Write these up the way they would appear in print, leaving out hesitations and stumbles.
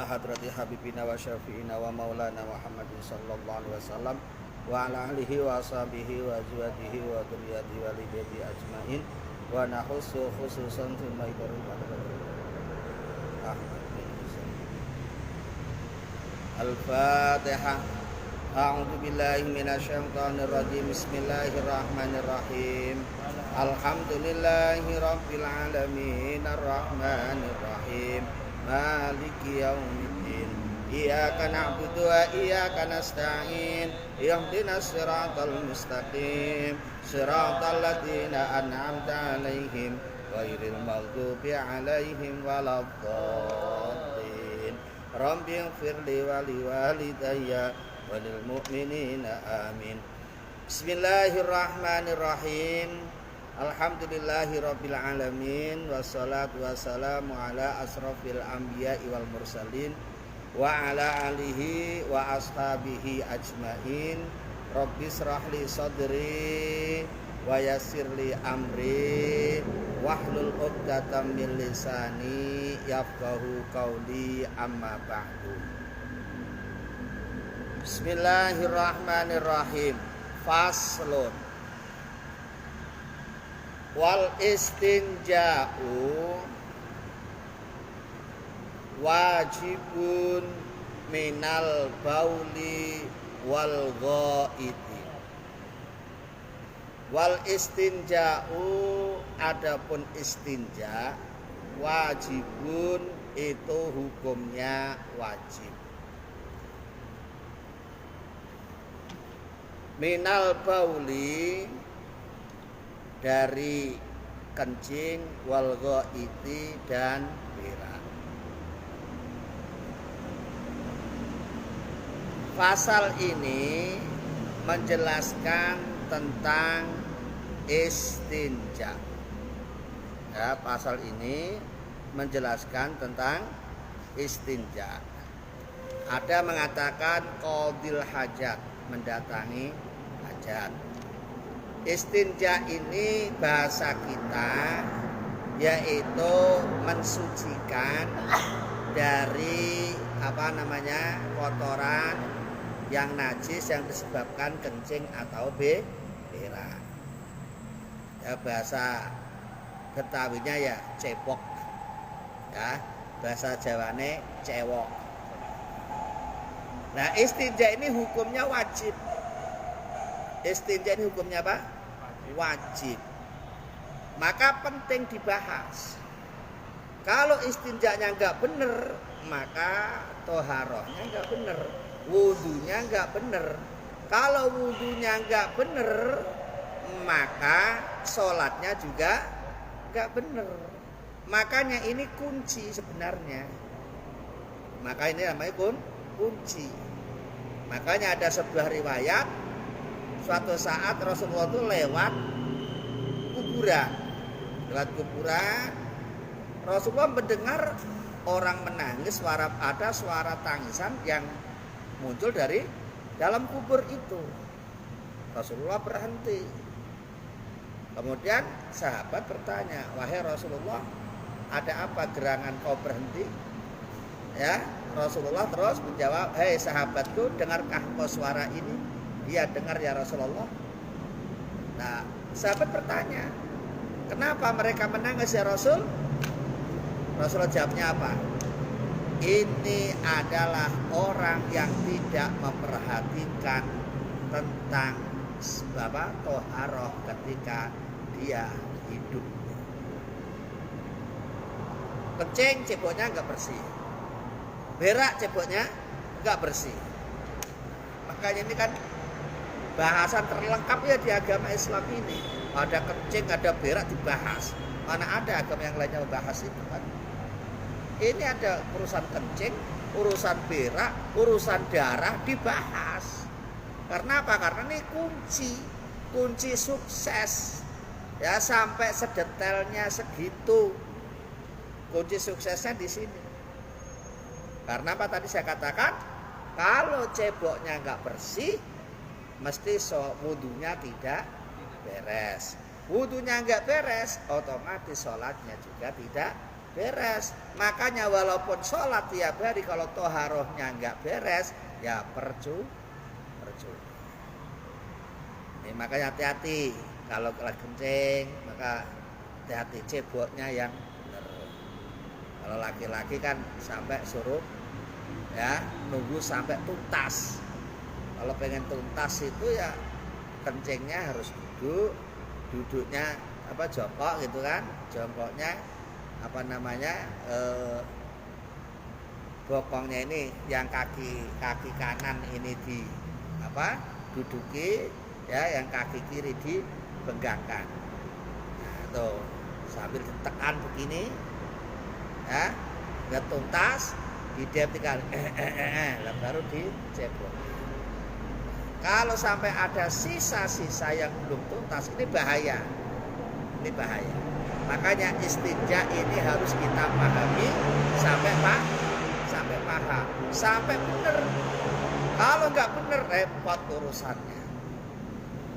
hadrati habibina wa syafi'ina wa maulana Muhammadin sallallahu alaihi wasallam wa ala alihi wa ashabihi wa azwajihi wa dzurriyyatihi wa lidati ajmain wa nahussu khususan fi maidari Al-Fatihah. A'udzu billahi minasyaitonir rajim. Bismillahirrahmanirrahim. Alhamdulillahi rabbil alamin arrahmanir rahim maliki yaumiddin. Iyyaka na'budu wa iyyaka nasta'in. Ihdinas siratal mustaqim. Siratal ladzina an'amta 'alaihim ghairil maghdubi 'alaihim waladdallin. Rabbighfirli wa liwalidayya walil mu'minina amin. Bismillahirrahmanirrahim. Alhamdulillahi rabbil alamin. Wassalatu wassalamu ala asrafil anbiya'i wal mursalin wa ala alihi wa ashabihi ajmain. Rabbi shrahli sadri wa yassirli amri wahlul 'uqdatam min lisani yafqahu qawli amma ba'du. Bismillahirrahmanirrahim. Faslun. Wal istinja'u wajibun minal bauli wal ghaiti. Wal istinja'u, adapun istinja, wajibun itu hukumnya wajib. Minal bauli, dari kencing, wal ghaiti, dan berak. Pasal ini menjelaskan tentang istinja. Ya, pasal ini menjelaskan tentang istinja. Ada mengatakan qadil hajat, mendatangi hajat. Istinja ini bahasa kita yaitu mensucikan dari kotoran yang najis yang disebabkan kencing atau berak. Ya, bahasa Betawinya ya cepok. Ya, bahasa Jawane cewok. Nah, istinja ini hukumnya wajib. Istinja ini hukumnya apa? Wajib. Maka penting dibahas. Kalau istinjanya enggak benar, maka toharohnya enggak benar, wudunya enggak benar. Kalau wudunya enggak benar, maka sholatnya juga enggak benar. Makanya ini kunci sebenarnya. Maka ini namanya kunci. Makanya ada sebuah riwayat, suatu saat Rasulullah itu lewat kuburan. Rasulullah mendengar orang menangis, ada suara tangisan yang muncul dari dalam kubur itu. Rasulullah berhenti. Kemudian sahabat bertanya, "Wahai Rasulullah, ada apa gerangan kau berhenti?" Ya, Rasulullah terus menjawab, "Hei sahabatku, dengarkah kau suara ini?" "Iya, dengar ya Rasulullah." Nah, sahabat bertanya, "Kenapa mereka menangis ya Rasul?" Rasulullah jawabnya apa? "Ini adalah orang yang tidak memperhatikan tentang toharoh ketika dia hidup. Kencing ceboknya enggak bersih, berak ceboknya enggak bersih." Makanya ini kan bahasan terlengkap ya di agama Islam ini. Ada kencing, ada berak dibahas. Mana ada agama yang lainnya membahas itu kan? Ini ada urusan kencing, urusan berak, urusan darah dibahas. Karena apa? Karena ini kunci sukses. Ya, sampai sedetailnya segitu. Kunci suksesnya di sini. Karena apa tadi saya katakan? Kalau ceboknya enggak bersih, mesti wudunya tidak beres. wudunya nggak beres, otomatis sholatnya juga tidak beres. Makanya walaupun sholat tiap hari, kalau toharohnya nggak beres, ya percuma. Ini makanya hati-hati kalau lagi kencing, maka hati-hati ceboknya yang benar. Kalau laki-laki kan sampai suruh ya nunggu sampai tuntas. Kalau pengen tuntas itu ya kencingnya harus duduknya jongkok gitu kan, jongkoknya bokongnya ini yang kaki kanan ini duduki ya, yang kaki kiri dibenggangkan. Nah, tuh sambil ditekan begini ya, nggak tuntas, didiam tinggal baru dicebok. Kalau sampai ada sisa-sisa yang belum tuntas, ini bahaya. Makanya istinja ini harus kita pahami sampai paham, sampai benar. Kalau nggak benar, repot urusannya.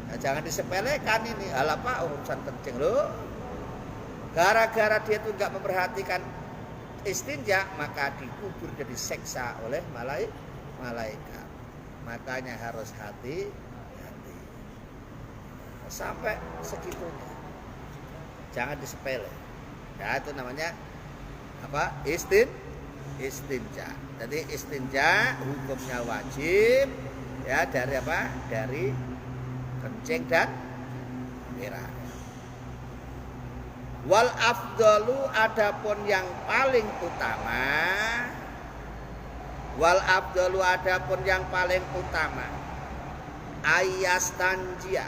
Nah, jangan disepelekan ini. Alah Pak, urusan kencing loh. Gara-gara dia tuh nggak memperhatikan istinja, maka dikubur dan diseksa oleh malaikat. Makanya harus hati-hati sampai segitunya, jangan disepele. Ya, itu namanya istinja. Jadi istinja hukumnya wajib ya, dari kencing dan berak. Wal afdalu, adapun yang paling utama, ayastanjia.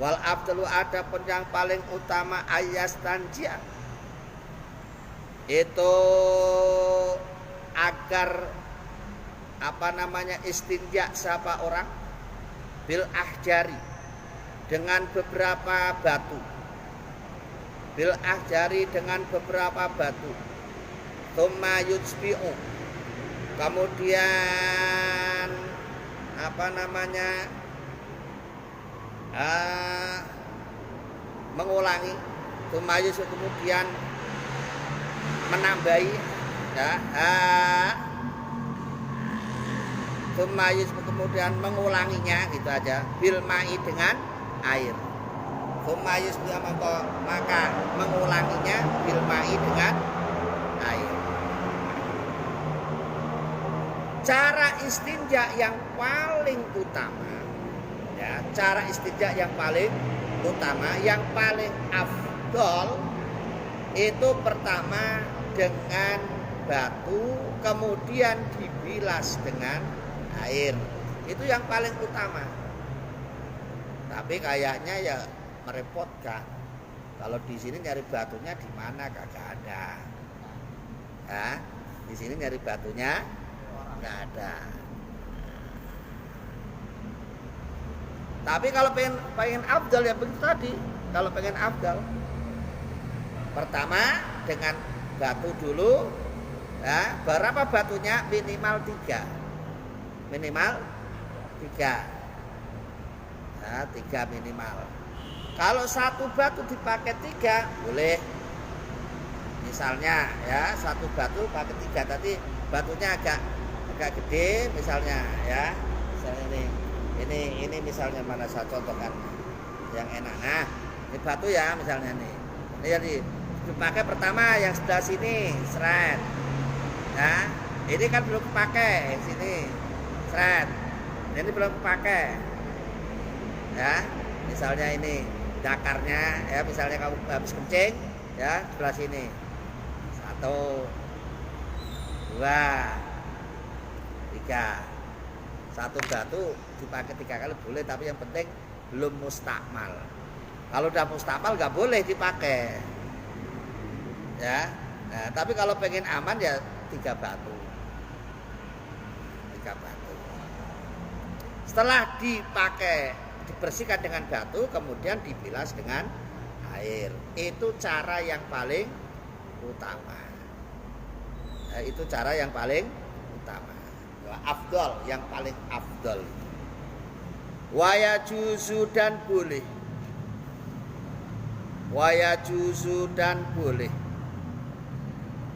Wal afdalu, adapun yang paling utama ayastanjia, itu agar istinja siapa orang bil ahjari, dengan beberapa batu. Bil ahjari, dengan beberapa batu. Tsumma yujbi'u, kemudian mengulangi. Tsumma yujbi'u, kemudian menambahi ya, tsumma yujbi'u, kemudian mengulanginya, gitu aja. Bil ma'i, dengan air. Tsumma yujbi'u, maka mengulanginya bil ma'i, dengan air. Cara istinja yang paling utama ya, yang paling afdol itu pertama dengan batu, kemudian dibilas dengan air. Itu yang paling utama. Tapi kayaknya ya merepotkan. Kalau di sini nyari batunya di mana, kagak ada. Ya, di sini nyari batunya nggak ada. Tapi kalau pengen afdal ya begitu tadi. Kalau pengen afdal, pertama dengan batu dulu. Ya, berapa batunya? Minimal 3. Nah, 3 minimal. Kalau satu batu dipakai 3 boleh. Misalnya ya, satu batu pakai 3, tadi batunya agak gede misalnya ya. Misalnya ini misalnya, mana saya contohkan yang enak. Nah, ini batu ya misalnya nih. Ini jadi dipakai pertama yang sebelah sini, seret. Nah, ini kan belum pakai yang sini, seret. Ini belum pakai. Ya, misalnya ini dakarnya ya, misalnya kamu habis kencing ya, sebelah sini. 1, 2, 3. Satu batu dipakai 3 kali boleh, tapi yang penting belum mustakmal. Kalau udah mustakmal nggak boleh dipakai. Ya, nah, tapi kalau pengen aman ya 3 batu. Setelah dipakai, dibersihkan dengan batu, kemudian dibilas dengan air. Itu cara yang paling utama. Nah, itu cara yang paling utama. Afdol, yang paling afdol. Waya juzu, dan boleh Waya juzu dan boleh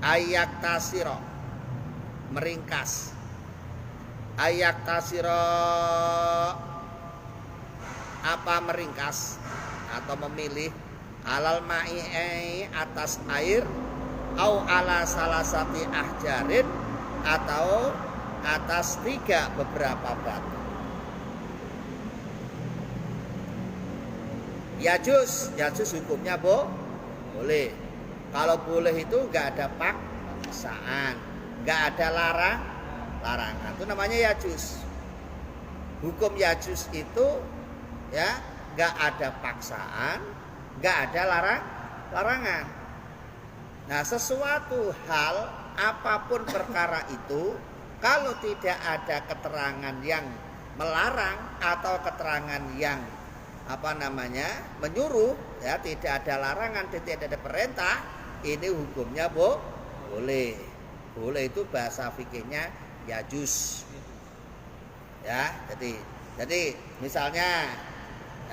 ayak tasiro meringkas. Ayak tasiro apa meringkas atau memilih alal ma'i atas air au ala salasati ahjarin atau atas beberapa batu. Yajus hukumnya boleh. Kalau boleh itu nggak ada paksaan, nggak ada larangan. Itu namanya yajus. Hukum yajus itu ya nggak ada paksaan, nggak ada larangan. Nah, sesuatu hal apapun perkara itu kalau tidak ada keterangan yang melarang atau keterangan yang menyuruh, ya tidak ada larangan, tidak ada perintah, ini hukumnya boleh. Boleh itu bahasa fikihnya yajuz. Ya, jadi misalnya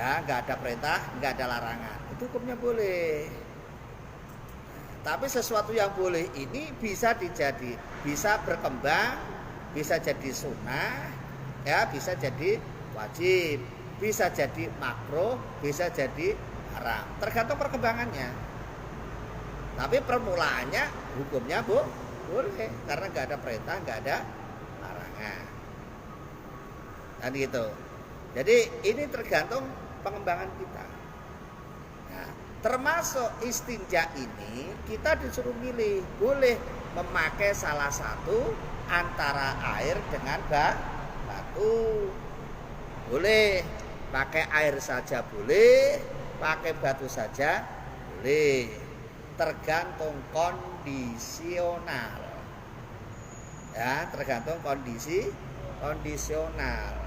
ya nggak ada perintah, nggak ada larangan, itu hukumnya boleh. Tapi sesuatu yang boleh ini bisa berkembang, bisa jadi sunnah, ya bisa jadi wajib, bisa jadi makruh, bisa jadi haram, tergantung perkembangannya. Tapi permulaannya hukumnya boleh karena nggak ada perintah, nggak ada larangan, kan gitu. Jadi ini tergantung pengembangan kita. Nah, termasuk istinja ini kita disuruh milih, boleh memakai salah satu antara air dengan batu, boleh pakai air saja boleh, pakai batu saja boleh, tergantung kondisional. Ya, tergantung kondisional.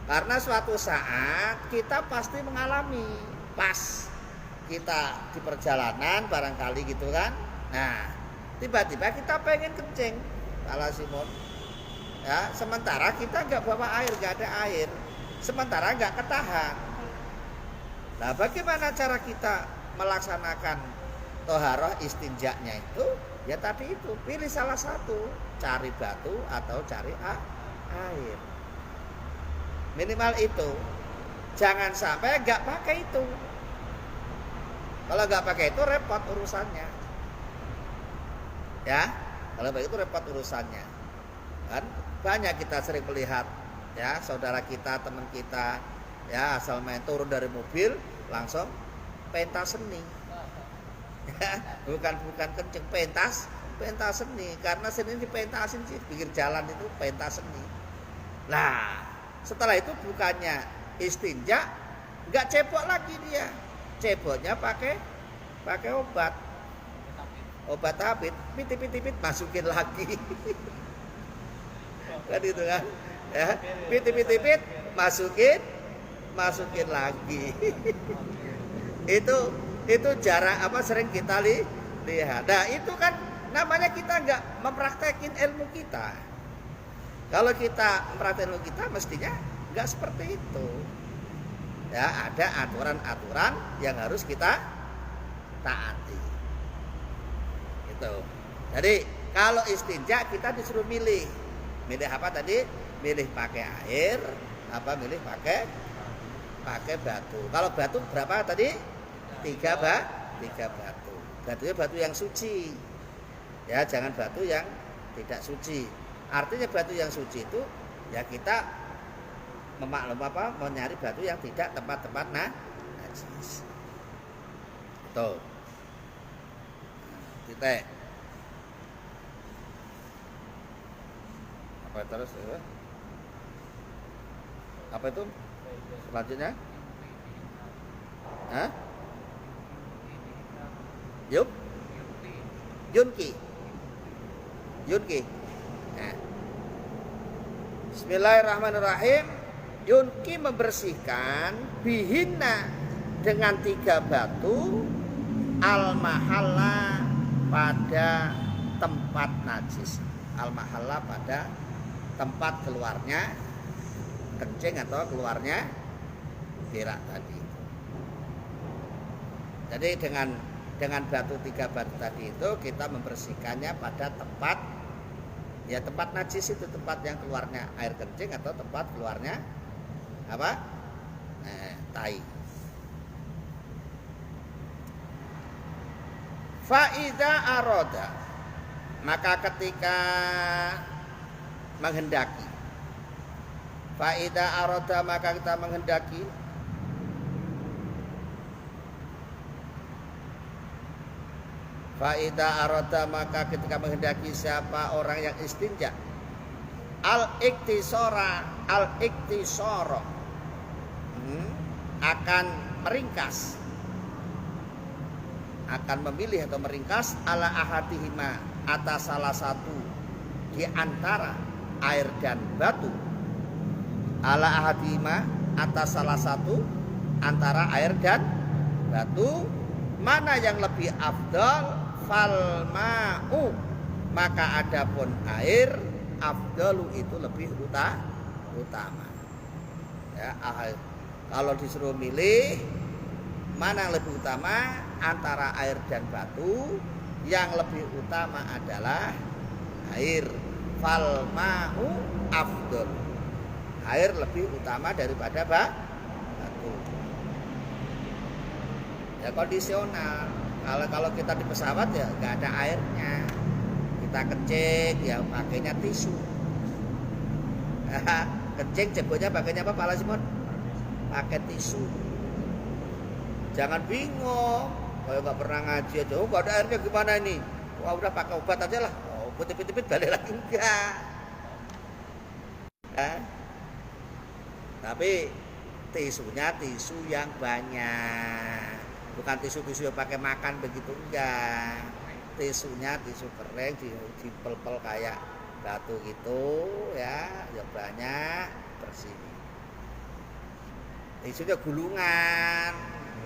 Karena suatu saat kita pasti mengalami, pas kita di perjalanan barangkali gitu kan. Nah, tiba-tiba kita pengen kencing, ala Simon. Ya, sementara kita nggak bawa air, nggak ada air. Sementara nggak ketahan. Nah, bagaimana cara kita melaksanakan toharoh istinjaknya itu? Ya tadi itu, pilih salah satu, cari batu atau cari air. Minimal itu. Jangan sampai nggak pakai itu. Kalau nggak pakai itu repot urusannya. Ya, kalau begitu repot urusannya. Kan banyak kita sering melihat ya saudara kita, teman kita ya asal main turun dari mobil langsung pentas seni. bukan kenceng, pentas seni, karena seni dipentasin sih, pinggir jalan itu pentas seni. Nah, setelah itu bukannya istinja, nggak cebok lagi dia, ceboknya pakai obat tabit, pit masukin lagi. Kan itu kan ya, pit masukin lagi. itu jarak sering kita lihat. Nah, itu kan namanya kita nggak mempraktekin ilmu kita. Kalau kita mempraktekin ilmu kita mestinya nggak seperti itu. Ya, ada aturan-aturan yang harus kita taati. Gitu. Jadi kalau istinja kita disuruh milih apa tadi? Milih pakai air, milih pakai batu. Kalau batu berapa tadi? 3 batu. Batunya batu yang suci. Ya, jangan batu yang tidak suci. Artinya batu yang suci itu ya kita mencari batu yang tidak tempat-tempat najis. Itu. Titik. Apa terus? Apa itu? Selanjutnya? Hah? Yunki. Nah. Bismillahirrahmanirrahim. Yunki membersihkan bihinna dengan 3 batu al-mahalla pada tempat najis. Al-mahalla pada tempat keluarnya kencing atau keluarnya berak tadi. Jadi dengan batu 3 batu tadi itu kita membersihkannya pada tempat najis itu, tempat yang keluarnya air kencing atau tempat keluarnya apa? Tai. Faida aroda, maka ketika menghendaki. Faida aroda, maka kita menghendaki. Faida aroda, maka ketika menghendaki siapa orang yang istinja. Al-iktisara akan meringkas, akan memilih atau meringkas ala ahadihima, atas salah satu di antara air dan batu. Ala ahadihima, atas salah satu antara air dan batu. Mana yang lebih afdal? Fal ma'u, maka adapun air afdalu itu lebih utama. Ya, kalau disuruh milih mana yang lebih utama antara air dan batu, yang lebih utama adalah air. Fal ma'u afdal, air lebih utama daripada batu. Ya kondisional. Kalau kita di pesawat ya nggak ada airnya, kita kencing ya pakainya tisu. Kencing ceboknya pakainya apa Pak Simon? Pakai tisu. Jangan bingung, kalau nggak pernah ngaji aja, oh nggak ada airnya gimana ini? Wah udah pakai obat aja lah. Oh putih-putih balik lagi enggak. Tapi tisunya tisu yang banyak. Bukan tisu-tisu yang pakai makan begitu, enggak. Tisunya tisu kering dipel-pel kayak batu gitu ya, yang banyak, bersih. Tisunya gulungan,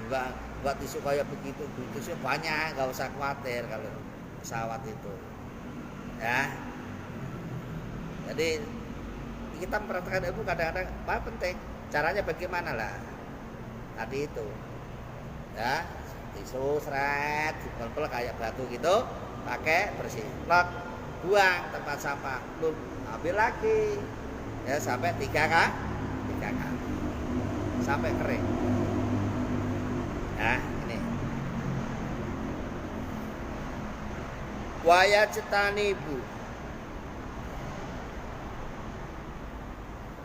enggak tisu kayak begitu, tisu banyak, enggak usah khawatir kalau pesawat itu. Ya. Jadi kita memperhatikan itu kadang-kadang apa penting, caranya bagaimana lah. Tadi itu. Ya, tisu seret dipel-pel kayak batu gitu, pakai bersih, plak, buang tempat sampah, belum ambil lagi ya sampai 3 kali sampai kering. Nah ini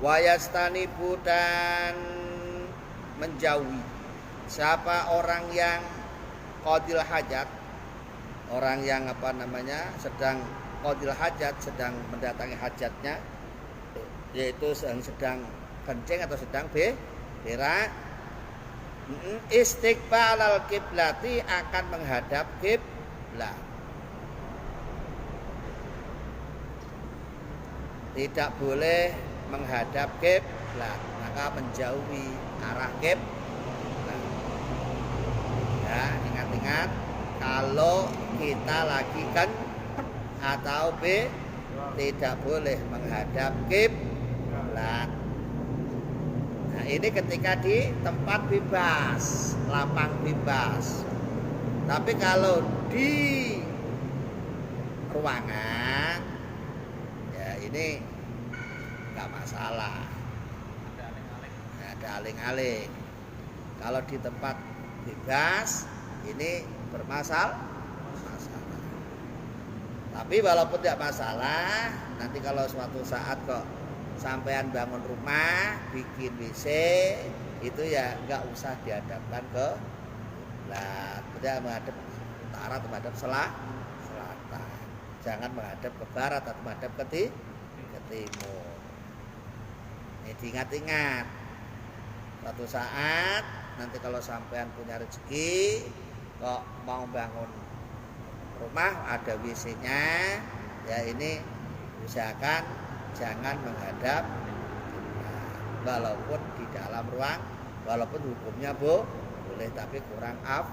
wayastanibu dan menjauhi siapa orang yang qadil hajat, orang yang sedang qadil hajat, sedang mendatangi hajatnya, yaitu sedang kencing atau sedang berak. Istiqbalal kiblati, akan menghadap kiblat. Tidak boleh menghadap kiblat, maka menjauhi arah kiblat. Ya, ingat-ingat kalau kita lagi kan atau tidak boleh menghadap kiblat. Nah, ini ketika di tempat bebas, lapang bebas. Tapi kalau di ruangan ya ini nggak masalah. Ada aling-aling. Kalau di tempat bebas ini bermasalah. Tapi walaupun tidak masalah, nanti kalau suatu saat kok sampean bangun rumah, bikin WC, itu ya nggak usah dihadapkan ke kiblat, tidak menghadap utara atau menghadap selatan. Jangan menghadap ke barat atau menghadap ke timur. Ini diingat-ingat. Suatu saat nanti kalau sampean punya rezeki kok mau bangun rumah ada WC-nya, ya ini usahakan jangan menghadap walaupun di dalam ruang, walaupun hukumnya boleh tapi kurang nah.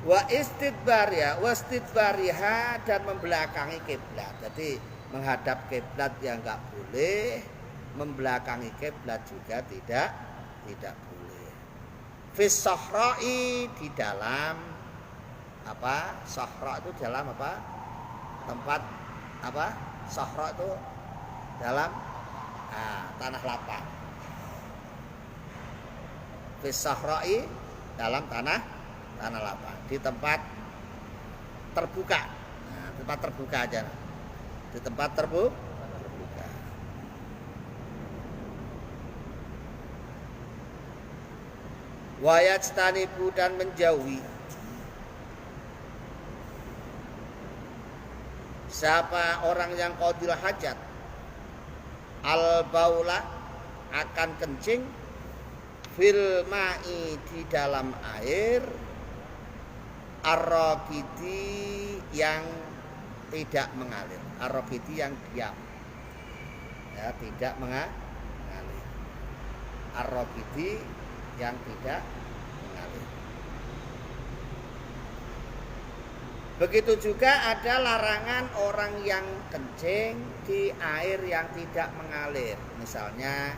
Wa istidbariha dan membelakangi kiblat. Jadi menghadap kiblat yang enggak boleh, membelakangi kiblat juga tidak boleh. Fis sahra'i, di dalam apa? Sahra itu dalam apa? Tempat apa? Sahra itu dalam tanah lapang. Fis sahra'i, dalam tanah lapang, di tempat terbuka. Nah, tempat terbuka aja. Di tempat terbuka. Wa yajtanibu, dan menjauhi. Siapa orang yang qadil hajat, al baula, akan kencing, fil ma'i, di dalam air, ar-raqidi, yang tidak mengalir, ar-raqidi, yang diam, ya, tidak mengalir, ar-raqidi, yang tidak mengalir. Begitu juga ada larangan orang yang kencing di air yang tidak mengalir. Misalnya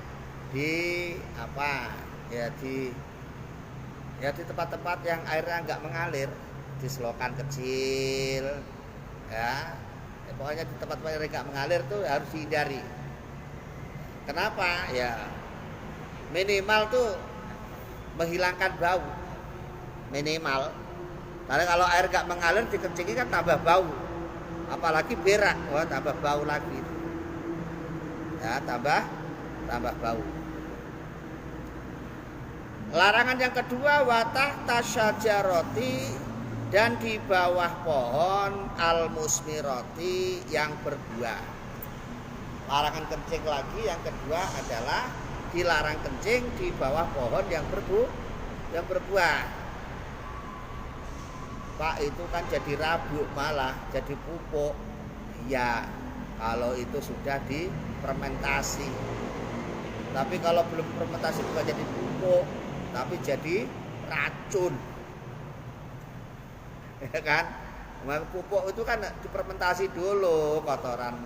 di apa? Ya di tempat-tempat yang airnya nggak mengalir, di selokan kecil, ya pokoknya di tempat air nggak mengalir tuh harus dihindari. Kenapa? Ya minimal tuh menghilangkan bau, minimal. Karena kalau air nggak mengalir dikencingi kan tambah bau, apalagi berak, wah tambah bau lagi, ya tambah bau. Larangan yang kedua, watah tasyajaroti, dan di bawah pohon al-musmiroti, yang berbuah. Larangan kencing lagi yang kedua adalah dilarang kencing di bawah pohon yang berbuah. Pak, itu kan jadi rabuk, malah jadi pupuk. Ya, kalau itu sudah difermentasi. Tapi kalau belum fermentasi bukan jadi pupuk, tapi jadi racun. Ya kan? Pupuk itu kan difermentasi dulu, kotoran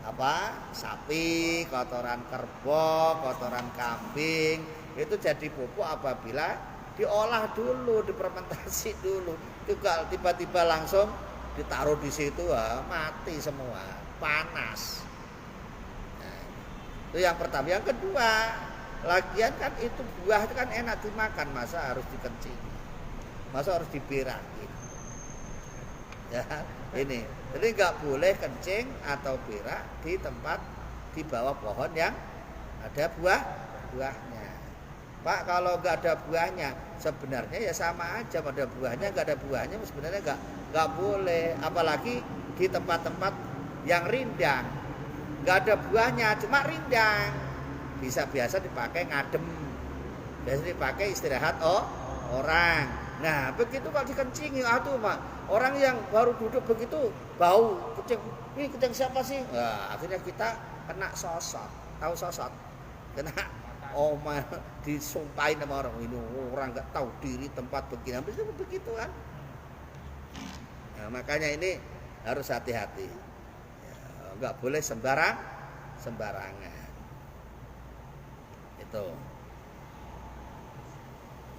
apa? Sapi, kotoran kerbau, kotoran kambing, itu jadi pupuk apabila diolah dulu, difermentasi dulu. Itu kalau tiba-tiba langsung ditaruh di situ, mati semua, panas. Nah, itu yang pertama. Yang kedua, lagian kan itu buah itu kan enak dimakan, masa harus dikencing, masa harus diberakin. Ya, ini. Jadi nggak boleh kencing atau berak di tempat di bawah pohon yang ada buahnya. Pak, kalau nggak ada buahnya, sebenarnya ya sama aja. Ada buahnya, nggak ada buahnya, sebenarnya nggak boleh. Apalagi di tempat-tempat yang rindang, nggak ada buahnya, cuma rindang, biasa dipakai ngadem, biasa dipakai istirahat orang. Nah, begitu kalau dikencingi, aduh Pak, orang yang baru duduk begitu bau kencing, ini kencing siapa sih? Nah, akhirnya kita kena sosot, tahu sosot, kena disumpahin sama orang, ini orang nggak tahu diri tempat begini, habis itu begitu kan. Nah, makanya ini harus hati-hati, ya, nggak boleh sembarangan. Itu.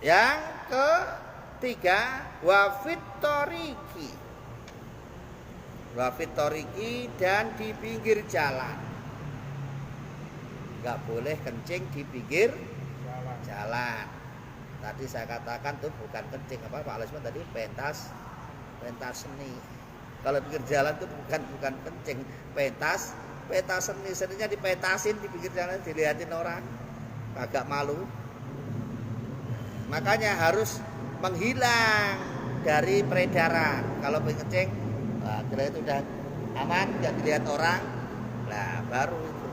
Yang ketiga, wafitoriki, dan di pinggir jalan. Nggak boleh kencing di pinggir jalan. Tadi saya katakan tuh bukan kencing, apa Pak Lesman tadi, pentas seni. Kalau pinggir jalan tuh bukan kencing, pentas seninya dipetasin di pinggir jalan, dilihatin orang, agak malu. Makanya harus menghilang dari peredaran. Kalau kencing, kira itu udah aman, nggak dilihat orang, nah baru itu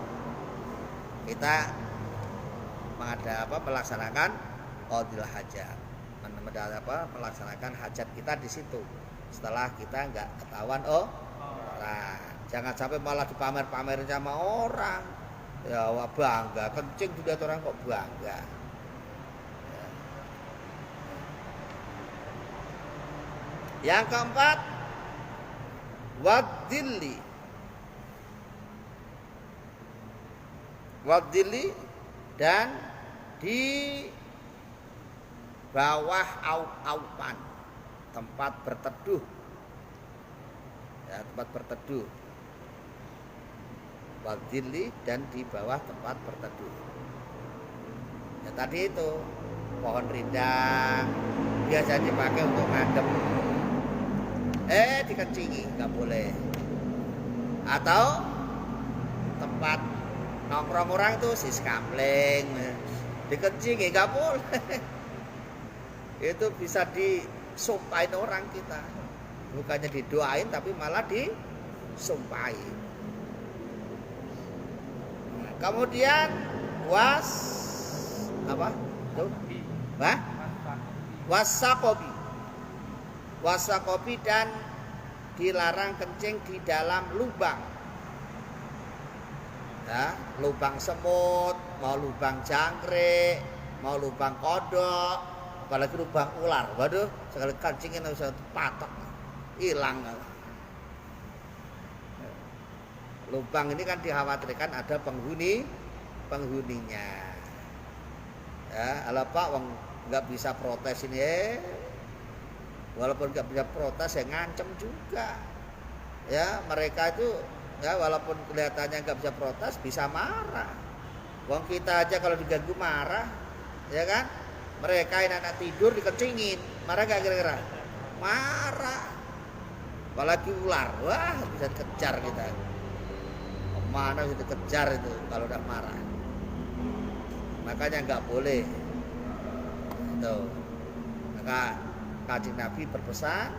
kita melaksanakan qadil hajat, melaksanakan hajat kita di situ. Setelah kita nggak ketahuan orang, jangan sampai malah dipamer-pamerin sama orang. Ya bangga kencing dilihat orang kok bangga. Yang keempat, wadili, dan di bawah aupan, tempat berteduh. Ya, tempat berteduh. Wadhilli, dan di bawah tempat berteduh. Ya tadi itu pohon rindang biasanya dipakai untuk ngadem. Dikencingi nggak boleh. Atau tempat nongkrong orang tuh si skambling, dikencingi nggak boleh. Itu bisa disumpahin orang kita, bukannya didoain tapi malah disumpahin. Nah, kemudian wasakobi dan dilarang kencing di dalam lubang. Ya, lubang semut, mau lubang jangkrik, mau lubang kodok, apalagi lubang ular. Waduh, sekali kencingin bisa patok, hilang. Lubang ini kan dikhawatirkan ada penghuninya. Ya, ala Pak wong nggak bisa protes ini, walaupun nggak bisa protes ya ngancem juga. Ya, mereka itu ya walaupun kelihatannya nggak bisa protes bisa marah. Wong kita aja kalau diganggu marah, ya kan? Mereka anak tidur dikencingin, marah gak kira-kira? Marah. Apalagi ular, wah bisa dikejar kita. Mana bisa dikejar itu kalau udah marah. Makanya nggak boleh. Tuh. Maka Kanjeng Nabi berpesan,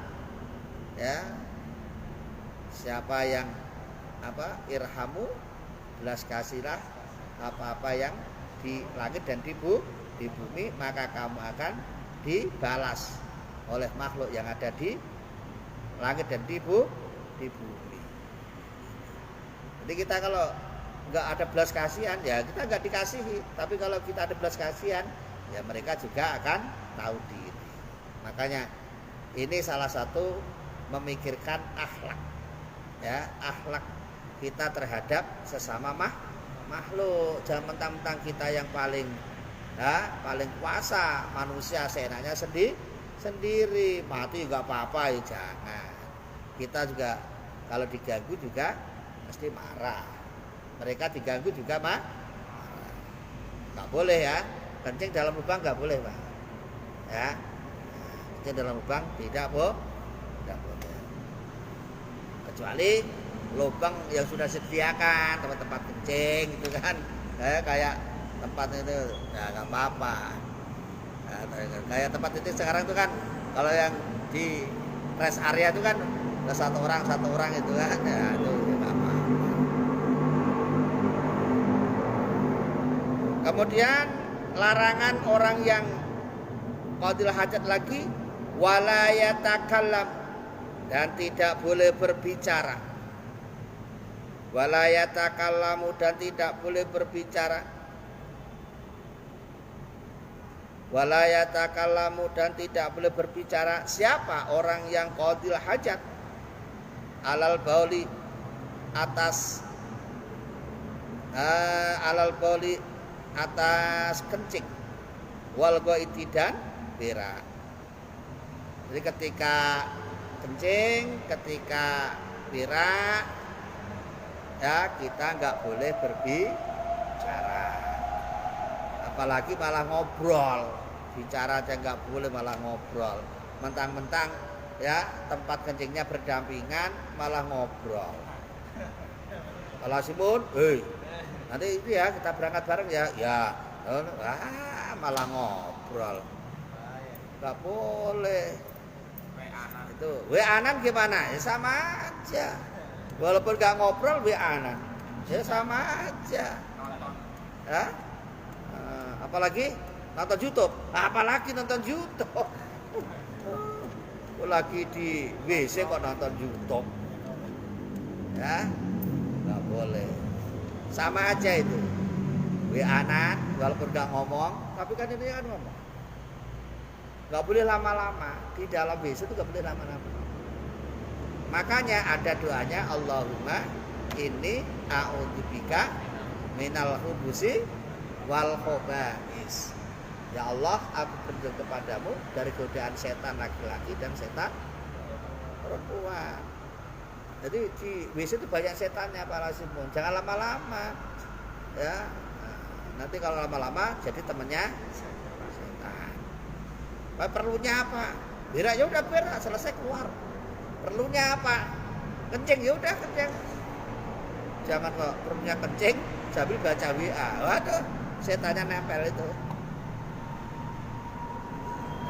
ya, siapa yang irhamu, belas kasihlah apa-apa yang di langit dan di bumi, maka kamu akan dibalas oleh makhluk yang ada di langit dan di bumi. Jadi kita kalau nggak ada belas kasihan, ya kita nggak dikasihi. Tapi kalau kita ada belas kasihan, ya mereka juga akan tahu diri. Makanya ini salah satu memikirkan akhlak, ya, akhlak kita terhadap sesama makhluk. Jangan mentang-mentang kita yang paling kuasa, manusia seenaknya sendiri, mati nggak apa-apa, ya jangan. Kita juga kalau diganggu juga pasti marah. Mereka diganggu juga marah. Nggak boleh ya, kencing dalam lubang nggak boleh Pak. Ya, kencing dalam lubang tidak boleh. Kecuali lubang yang sudah disediakan tempat-tempat kencing gitu kan, kayak tempat itu ya nggak apa-apa. Ya, kayak tempat itu sekarang tuh kan kalau yang di rest area itu kan ada satu orang itu kan, ya itu nggak apa-apa. Kemudian larangan orang yang qadil hajat lagi, wala yatakallam, dan tidak boleh berbicara. Wala yatakallamu, dan tidak boleh berbicara. Wala yatakallamu, dan tidak boleh berbicara. Siapa? Orang yang qadil hajat alal bauli, atas atas kencing, wal ghaiti, dan berak. Jadi ketika kencing, ketika berak, ya kita nggak boleh berbicara, apalagi malah ngobrol. Bicara aja nggak boleh, malah ngobrol. Mentang-mentang ya tempat kencingnya berdampingan malah ngobrol. Kalau Simon, nanti itu ya kita berangkat bareng ya, malah ngobrol. Nggak boleh. Itu WA-an gimana? Ya sama aja. Walaupun nggak ngobrol WA-an, ya sama aja. Ya? Apalagi nonton YouTube. Apalagi nonton YouTube. Lagi di WC kok nonton YouTube. Ya, nggak boleh. Sama aja itu. WA-an walaupun nggak ngomong, tapi kan ini kan ngomong. Nggak boleh lama-lama di dalam WC itu, nggak boleh lama-lama. Makanya ada doanya, Allahumma inni a'udzubika minal khubusi wal khaba'is. Ya Allah, aku berlindung kepadamu dari godaan setan laki-laki dan setan perempuan. Jadi di WC itu banyak setannya para Simon. Jangan lama-lama. Ya. Nanti kalau lama-lama jadi temennya setan. Perlunya apa? Berak ya udah berak, selesai keluar. Perlunya apa? Kencing ya udah kencing. Jangan kok perlunya kencing sambil baca WA. Waduh, setannya nempel itu.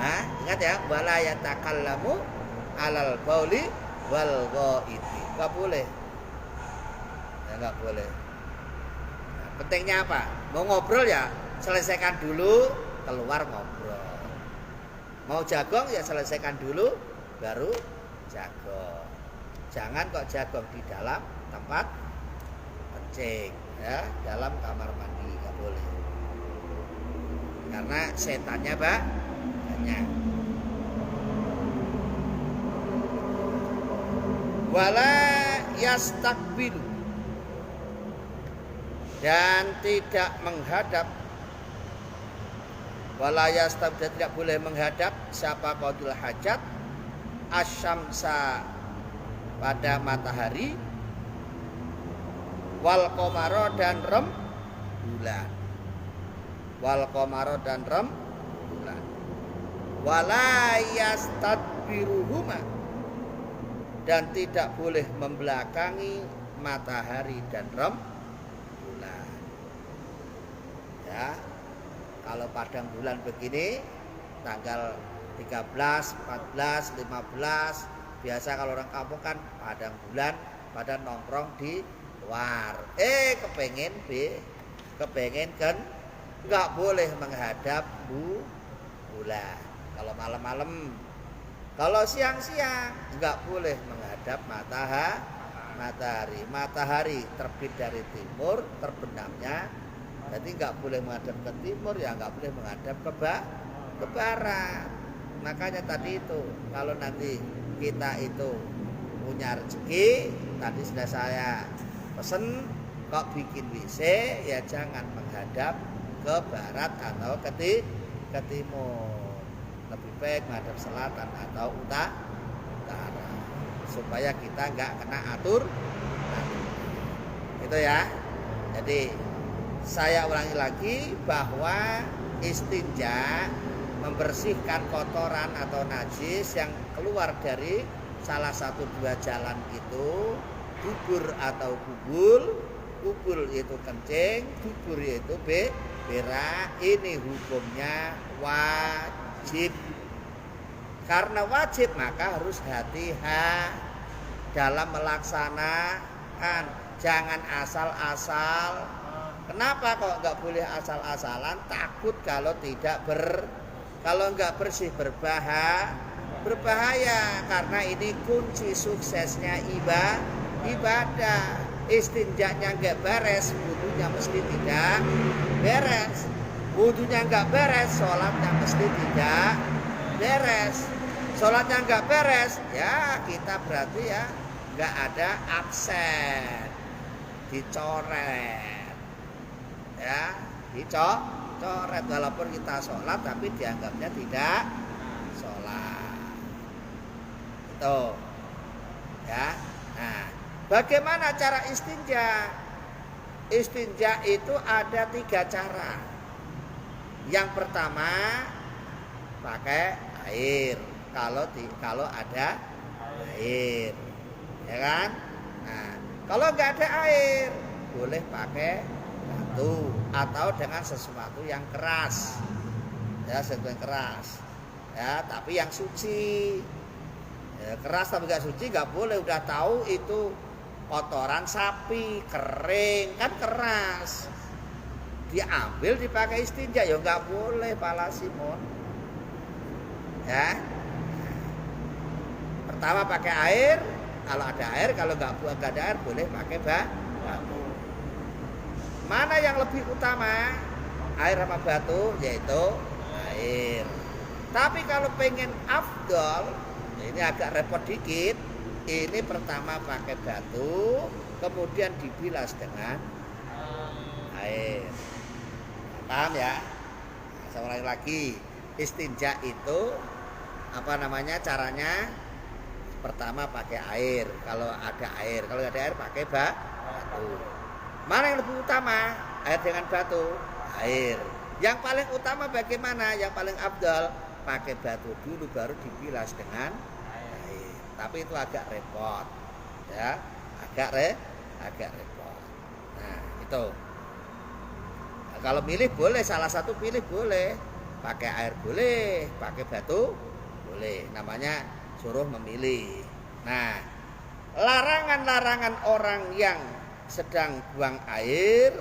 Nah, ingat ya, wala yatakallamu alal bauli wal ghaiti. Enggak boleh. Ya enggak boleh. Nah, pentingnya apa? Mau ngobrol ya selesaikan dulu, keluar ngobrol. Mau jagong ya selesaikan dulu baru jagong. Jangan kok jagong di dalam tempat kencing, ya, dalam kamar mandi enggak boleh. Karena setannya banyak. Wala yastakbilu, dan tidak menghadap. Wala yastakbilu, tidak boleh menghadap siapa qadul hajat asyamsa pada matahari, wal qamara dan rembulan. Wal qamara dan rembulan. Wala yastadbiruhuma, dan tidak boleh membelakangi matahari dan rembulan. Ya, kalau padang bulan begini tanggal 13, 14, 15, biasa kalau orang kampung kan padang bulan pada nongkrong di luar. Kepengen kan nggak boleh menghadap bulan. Kalau malam-malam, kalau siang-siang nggak boleh menghadap matahari. Matahari terbit dari timur, terbenamnya, berarti nggak boleh menghadap ke timur, ya nggak boleh menghadap ke barat. Makanya tadi itu, kalau nanti kita itu punya rezeki, tadi sudah saya pesen, kok bikin WC ya jangan menghadap ke barat atau ke timur. Lebih baik menghadap selatan atau utara, supaya kita nggak kena atur. Itu ya. Jadi saya ulangi lagi bahwa istinja, membersihkan kotoran atau najis yang keluar dari salah satu dua jalan itu, dubur atau bubul. Bubul itu kencing, dubur itu berak. Ini hukumnya wajib. Karena wajib maka harus hati-hati dalam melaksanakan. Jangan asal-asal. Kenapa kok nggak boleh asal-asalan? Takut kalau nggak bersih berbahaya. Karena ini kunci suksesnya ibadah. Istinjanya nggak beres, wudunya mesti tidak beres. Wudunya nggak beres, sholatnya mesti tidak beres. Sholatnya nggak beres, ya kita berarti ya nggak ada absen, dicoret, ya dicoret. Walaupun kita sholat tapi dianggapnya tidak sholat. Itu, ya. Nah, bagaimana cara istinja? Istinja itu ada 3 cara. Yang pertama pakai air, kalau ada air, ya kan? Nah, kalau nggak ada air, boleh pakai batu atau dengan sesuatu yang keras, ya, sesuatu yang keras, ya, tapi yang suci. Ya, keras tapi nggak suci nggak boleh. Udah tahu itu kotoran sapi kering kan keras, diambil dipakai istinja ya nggak boleh pala Simon. Ya, pertama pakai air, kalau ada air, kalau nggak ada air boleh pakai batu. Mana yang lebih utama, air sama batu? Yaitu air. Tapi kalau pengen afdol, ini agak repot dikit. Ini pertama pakai batu, kemudian dibilas dengan air. Paham ya? saya ulangi lagi. Istinja itu apa namanya caranya? Pertama pakai air, kalau ada air. Kalau nggak ada air pakai batu. Mana yang lebih utama? Air dengan batu? Air. Yang paling utama bagaimana? Yang paling afdal pakai batu dulu baru dibilas dengan air. Tapi itu agak repot. Ya, agak repot. Nah, itu. Nah, kalau milih boleh, salah satu pilih boleh. Pakai air boleh, pakai batu boleh. Namanya suruh memilih. Nah, larangan-larangan orang yang sedang buang air,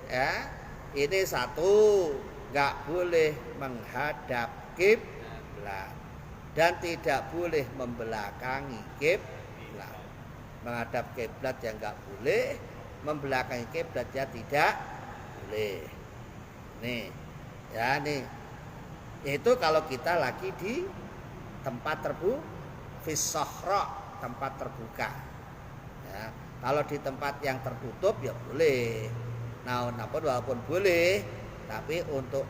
ya, ini satu, nggak boleh menghadap kiblat dan tidak boleh membelakangi kiblat. Menghadap kiblat yang nggak boleh, membelakangi kiblat ya tidak boleh. Nih, ya nih, itu kalau kita lagi di tempat fisahra, tempat terbuka. Ya, kalau di tempat yang tertutup ya boleh. Nah, walaupun boleh, tapi untuk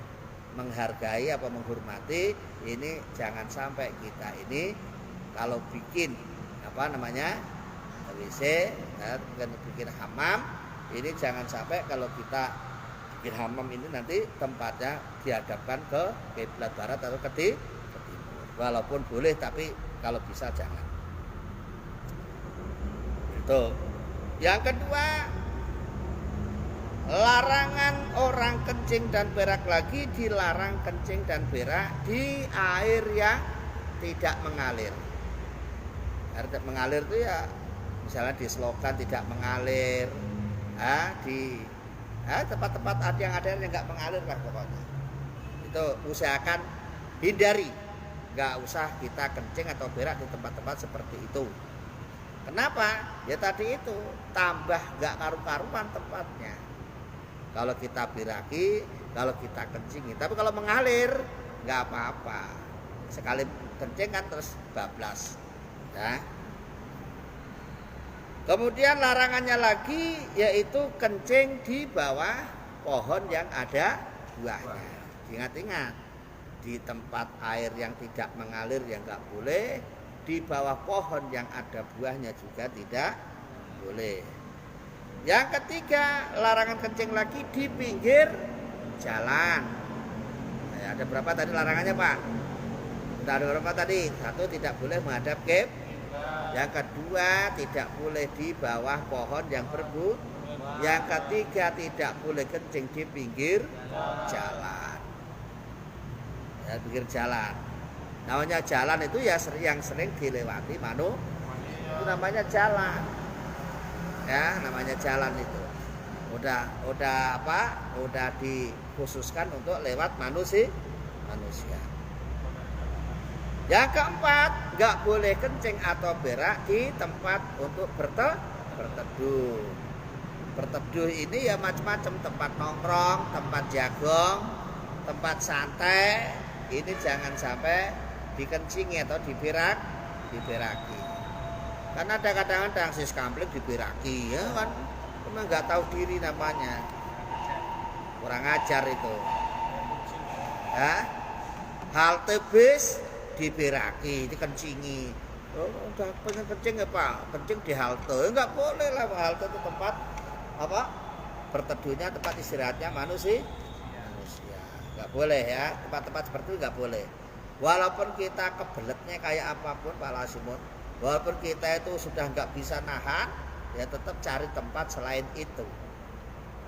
menghargai apa menghormati ini jangan sampai kita ini kalau bikin apa namanya WC, ya, bikin hamam ini jangan sampai kalau kita bikin hamam ini nanti tempatnya dihadapkan ke kiblat barat atau ke timur. Walaupun boleh tapi kalau bisa jangan. Itu. Yang kedua, larangan orang kencing dan berak lagi dilarang kencing dan berak di air yang tidak mengalir. Air tidak mengalir itu ya misalnya di selokan tidak mengalir, di tempat-tempat yang ada yang nggak mengalir lah pokoknya. Itu usahakan hindari. Nggak usah kita kencing atau berak di tempat-tempat seperti itu. Kenapa? Ya tadi itu tambah nggak karu-karuan tempatnya. Kalau kita beraki, kalau kita kencingi. Tapi kalau mengalir nggak apa-apa. Sekali kencing kan terus bablas. Ya. Kemudian larangannya lagi yaitu kencing di bawah pohon yang ada buahnya. Ingat-ingat. Di tempat air yang tidak mengalir yang nggak boleh, di bawah pohon yang ada buahnya juga tidak boleh. Yang ketiga, larangan kencing lagi di pinggir jalan. Nah, ada berapa tadi larangannya Pak? Ada berapa tadi? Satu, tidak boleh menghadap kiblat. Yang kedua, tidak boleh di bawah pohon yang berbuah. Yang ketiga, tidak boleh kencing di pinggir jalan. Ya, pinggir jalan. Namanya jalan itu ya yang sering dilewati manusia. Itu namanya jalan. Ya, namanya jalan itu. Udah dikhususkan untuk lewat manusia. Yang keempat, nggak boleh kencing atau berak di tempat untuk berteduh. Berteduh ini ya macam-macam, tempat nongkrong, tempat jagong, tempat santai. Ini jangan sampai dikencingi atau diberaki. Karena ada kadang-kadang sis kampling diberaki, ya kan, memang nggak tahu diri namanya, kurang ajar itu. Ya, halte bis diberaki, dikencingi. Oh, udah pengen kencing ya Pak, kencing di halte, nggak boleh lah. Halte itu tempat apa? Berteduhnya, tempat istirahatnya manusia. Nggak boleh ya, tempat-tempat seperti itu nggak boleh. Walaupun kita kebeletnya kayak apapun Pak Lasimut, walaupun kita itu sudah nggak bisa nahan, ya tetap cari tempat selain itu.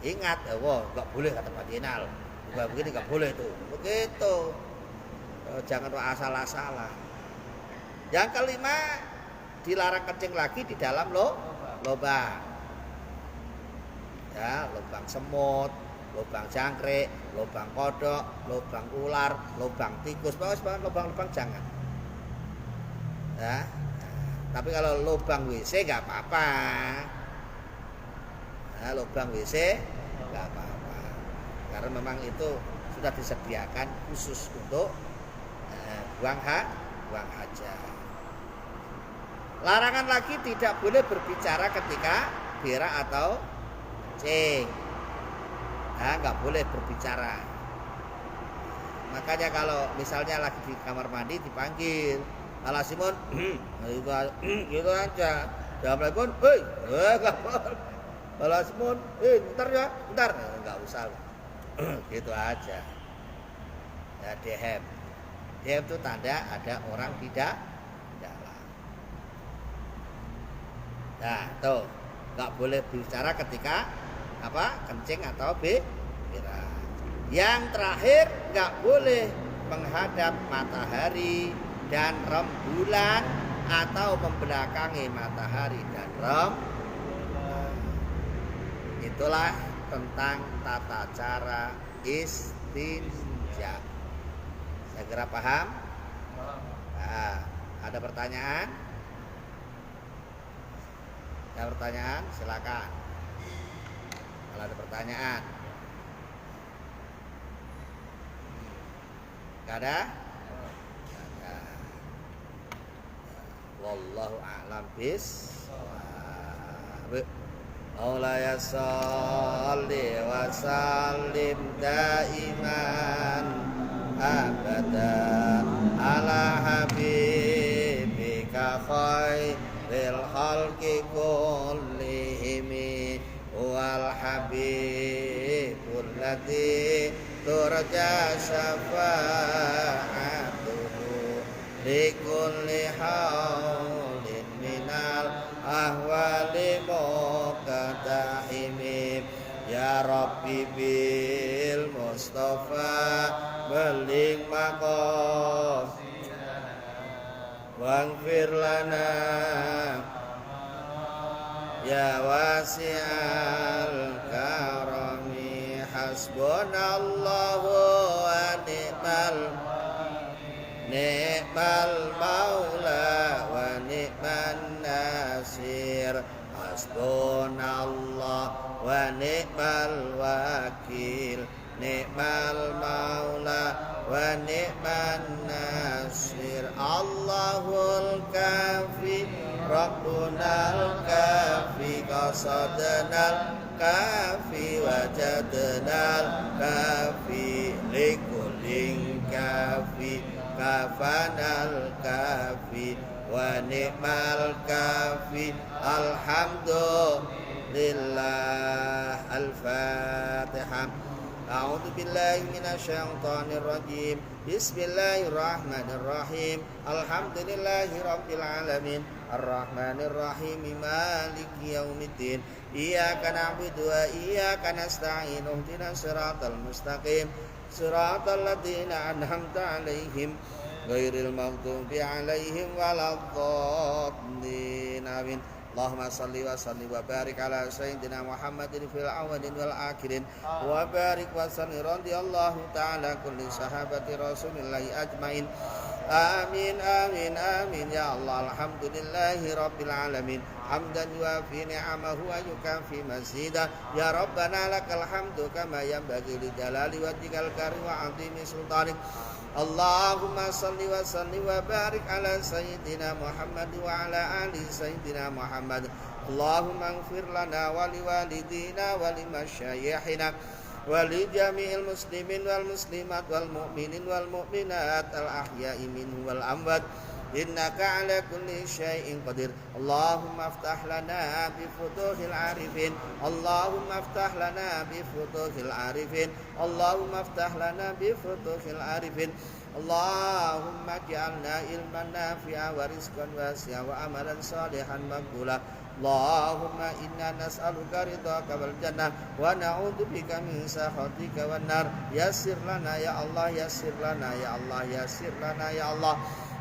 Ingat, nggak boleh kata Pak Dinal, begini nggak boleh tuh, begitu. Jangan asal-asalan. Yang kelima, dilarang kencing lagi di dalam lubang. Ya, lubang semut, lubang jangkrik, lubang kodok, lubang ular, lubang tikus, pokoknya lubang-lubang jangan. Ya. Tapi kalau lubang WC nggak apa-apa. Nah, lubang WC nggak apa-apa. Karena memang itu sudah disediakan khusus untuk buang hajat. Larangan lagi tidak boleh berbicara ketika berak atau kencing. Nah, nggak boleh berbicara. Makanya kalau misalnya lagi di kamar mandi dipanggil, malah Simon, gitu aja. Assalamualaikum, hei, nggak boleh. Malah Simon, bentar ya, bentar, nggak usah, gitu aja. Ya dehem, dehem itu tanda ada orang tidak dalam. Nah, tuh, nggak boleh bicara ketika apa kencing atau berak. Yang terakhir nggak boleh menghadap matahari dan rembulan atau membelakangi matahari dan rembulan. Itulah tentang tata cara istinja. Segera paham? Nah, ada pertanyaan? Ada pertanyaan? Silakan. Kalau ada pertanyaan. Gak ada? Wallahu a'lam bis. Maulaya sholli wa sallim daiman abada ala habibika khairil khalqi kullihim wal habibul ladzi turja syafa'atuhu likulli haulin minal ahwali muqtahimi ya Rabbi bil Mustafa beling maqam waghfir lana ya wasi'al karami hasbunallahu wa ni'mal maula wa ni'man nasir hasbunallah wa ni'mal wakil ni'mal maula wa ni'man nasir Allahul kafi Rabbunal kafi qasadnal kafi wajadnal kafi likullin kafi kafanal kafi wa ni'mal kafi alhamdulillah. Al-Fatihah. A'udzu billahi minasyaitonir rajim. Bismillahirrahmanirrahim. Alhamdulillahi rabbil alamin. Arrahmanir rahim. Maliki yaumiddin. Iyyaka na'budu wa iyyaka nasta'in. Ihdinas siratal mustaqim. Siratal ladzina an'amta 'alaihim ghairil maghdubi 'alaihim waladdallin. Amin. Allahumma salli wa sallim wa barik ala sayyidina Muhammadin fil awwalin wal akhirin wa barik wa sallim radhiyallahu ta'ala kulli sahabati rasulillahi ajmain. Amin amin amin ya Allah. Alhamdulillahi rabbil alamin hamdan yuafi ni'amahu wa yukafi mazidah. Ya Rabbana lakal hamdu kama yanbaghi li jalali wajhikal karim wa 'azimi sultanik. Allahumma salli wa sallim wa barik ala sayyidina Muhammad wa ala ali sayyidina Muhammad. Allahumma ighfir lana wa liwalidina wa limasyayikhina wa li jami'il muslimin wal muslimat wal mu'minin wal mu'minat al ahya'i minhum wal amwat innaka ala kulli syai'in qadir. Allahumma aftah lana bi futuhil arifin. Allahumma aftah lana bi futuhil arifin. Allahumma aftah lana bi futuhil arifin. Allahumma ja'alna ilman nafi'a wa rizqan wasi'a wa amalan salihan maqbula. Allahumma inna nas'aluka ridhaka wal jannah wa na'udzubika min sakhatika wan nar. Yassir lana ya Allah, yassir lana ya Allah, yassir lana ya Allah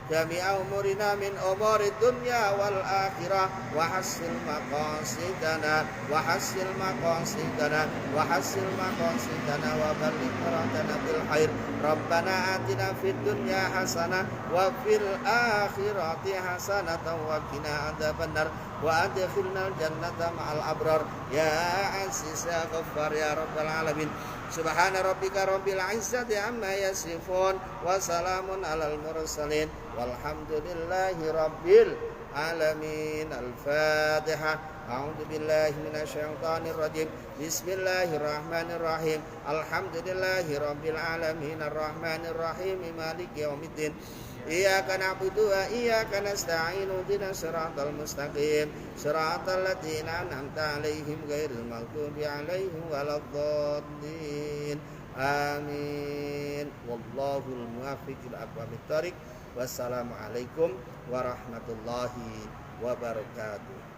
jami'a umurina min umuri dunya wal akhirah wa hassil maqasidana wa hassil maqasidana wa hassil maqasidana wa balligh muradana bil khair. Rabbana atina fid dunya hasanah wa fil akhirati hasanah wa qina adzabannar wa adkhilnal jannata ma'al abrar ya aziz ya ghaffar ya rabbal alamin. Subhana rabbika rabbil izzati amma yasifun wa salamun alal mursalin walhamdulillahi rabbil العالمين. الفاتحة. أعوذ بالله من الشيطان الرجيم. بسم الله الرحمن الرحيم. الحمد لله رب العالمين الرحمن الرحيم مالك يوم الدين. إياك نعبد وإياك نستعين اهدنا الصراط المستقيم صراط الذين أنعمت عليهم غير المغضوب عليهم ولا الضالين. آمين. والله الموفق إلى أقوم الطريق. Wassalamualaikum warahmatullahi wabarakatuh.